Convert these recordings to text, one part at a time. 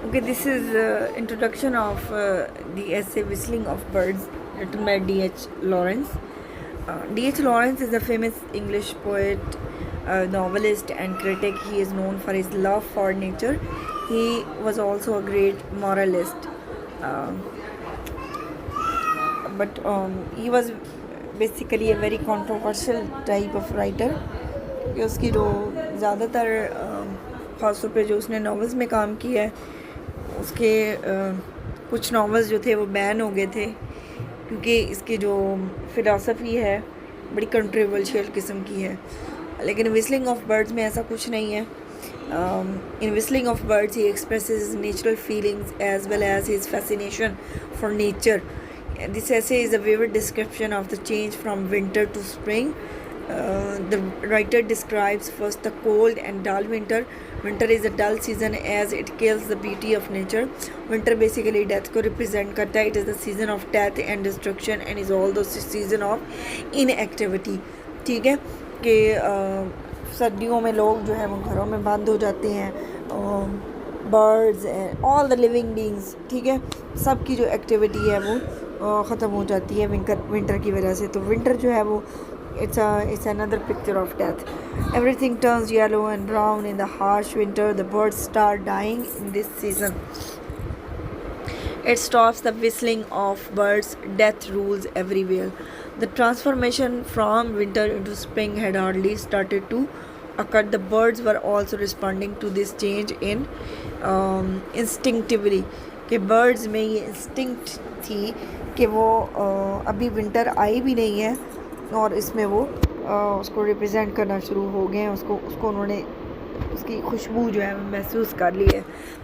Okay, this is introduction of the essay "Whistling of Birds," written by D.H. Lawrence. D.H. Lawrence is a famous English poet, novelist, and critic. He is known for his love for nature. He was also a great moralist, um, but he was basically a very controversial type of writer. कि उसकी जो ज़्यादातर ख़ासतौर पे जो उसने novels में काम किया है उसके कुछ नॉवेल्स जो थे वो बैन हो गए थे क्योंकि इसकी जो फ़िलासफ़ी है बड़ी कंट्रोवर्शियल किस्म की है। लेकिन विस्लिंग ऑफ बर्ड्स में ऐसा कुछ नहीं है। In whistling of birds he expresses his natural feelings as well as his fascination for nature. This essay is a vivid description of the change from winter to spring. The writer describes first the cold and dull winter. Winter is a dull season as it kills the beauty of nature. Winter basically death को represent करता है. It is the season of death and destruction and is also the season of inactivity. ठीक है कि सर्दियों में लोग जो है वो घरों में बंद हो जाते हैं. Birds and all the living beings, ठीक है, सब की जो एक्टिविटी है वो ख़त्म हो जाती है विंटर की वजह से. तो विंटर जो है वो it's another picture of death. Everything turns yellow and brown in the harsh winter. The birds start dying in this season. It stops the whistling of birds. Death rules everywhere. The transformation from winter into spring had hardly started to occur. The birds were also responding to this change in instinctively. कि birds में ये instinct थी कि वो अभी winter आई भी नहीं है और इसमें वो उसको रिप्रेजेंट करना शुरू हो गए हैं. उसको उन्होंने उसकी खुशबू जो है महसूस कर ली है.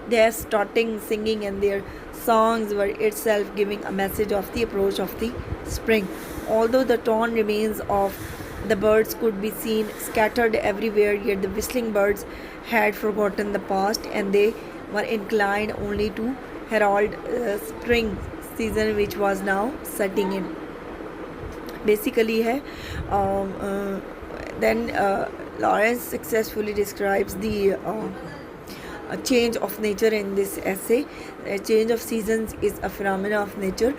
They are starting singing and their songs were itself giving a message of the approach of the spring. Although the torn remains of the birds could be seen scattered everywhere, yet the whistling birds had forgotten the past and they were inclined only to herald spring season which was now setting in. Basically है then Lawrence successfully describes the a change of nature in this essay. A change of seasons is a phenomena of nature.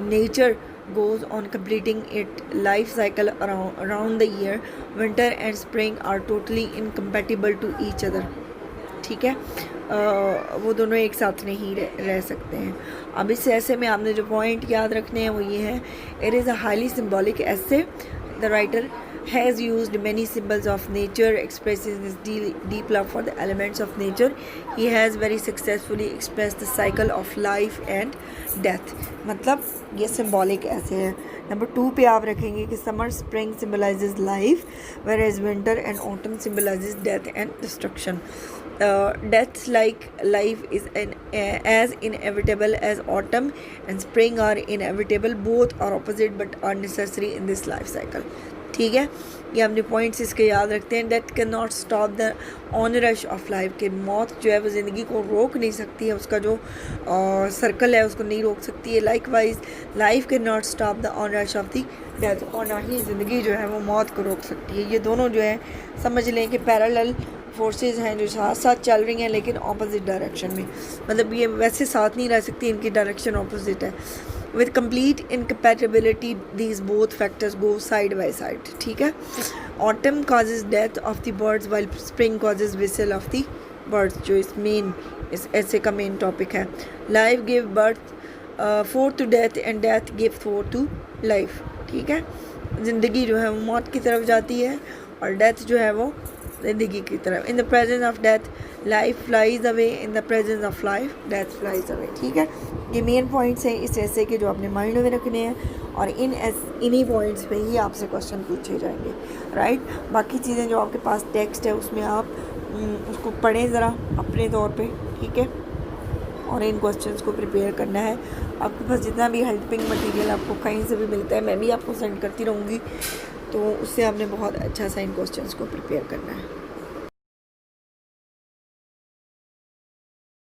Nature goes on completing its life cycle around the year. Winter and spring are totally incompatible to each other. ठीक है, वो दोनों एक साथ नहीं रह सकते हैं. अब इस ऐसे में आपने जो पॉइंट याद रखने हैं वो ये है, it is a highly symbolic ऐसे. The writer has used many symbols of nature expressing his deep love for the elements of nature. He has very successfully expressed the cycle of life and death. मतलब ये symbolic ऐसे है. Number 2 पे आप रखेंगे कि summer spring symbolizes life whereas winter and autumn symbolizes death and destruction. Death like life is as inevitable as autumn and spring are inevitable. Both are opposite but are necessary in this life cycle. ठीक है, ये हमने points इसके याद रखते हैं. Death can not stop the on rush of life. के मौत जो है वो ज़िंदगी को रोक नहीं सकती है, उसका जो सर्कल है उसको नहीं रोक सकती है. Like wise life can not stop the on rush of the death, और ना ही ज़िंदगी जो है वो मौत को रोक सकती है. ये दोनों जो है समझ लें कि पैरेलल फोर्सेस हैं जो साथ साथ चल रही हैं लेकिन ऑपोजिट डायरेक्शन में. मतलब ये वैसे साथ नहीं रह सकती, इनकी डायरेक्शन ऑपोजिट है. With complete incompatibility, these both factors go side by side. ठीक है. Autumn causes death of the birds while spring causes whistle of the birds, जो इस ऐसे का मेन टॉपिक है. Life give birth forth to death and death give forth to life. ठीक है, ज़िंदगी जो है वो मौत की तरफ जाती है और डेथ जो है वो ज़िंदगी की तरफ. In the presence of death life flies away, in the presence of life death flies away. ठीक है, ये मेन पॉइंट्स हैं इस ऐसे के जो आपने माइंड में रखने हैं और इन्हीं पॉइंट्स पे ही आपसे क्वेश्चन पूछे जाएंगे. राइट, बाकी चीज़ें जो आपके पास टेक्स्ट है उसमें आप उसको पढ़ें ज़रा अपने तौर पे. ठीक है, और इन क्वेश्चंस को प्रिपेयर करना है. आपके पास जितना भी हेल्पिंग मटेरियल आपको कहीं से भी मिलता है मैं भी आपको सेंड करती रहूँगी, तो उससे आपने बहुत अच्छा सा इन क्वेश्चंस को प्रिपेयर करना है.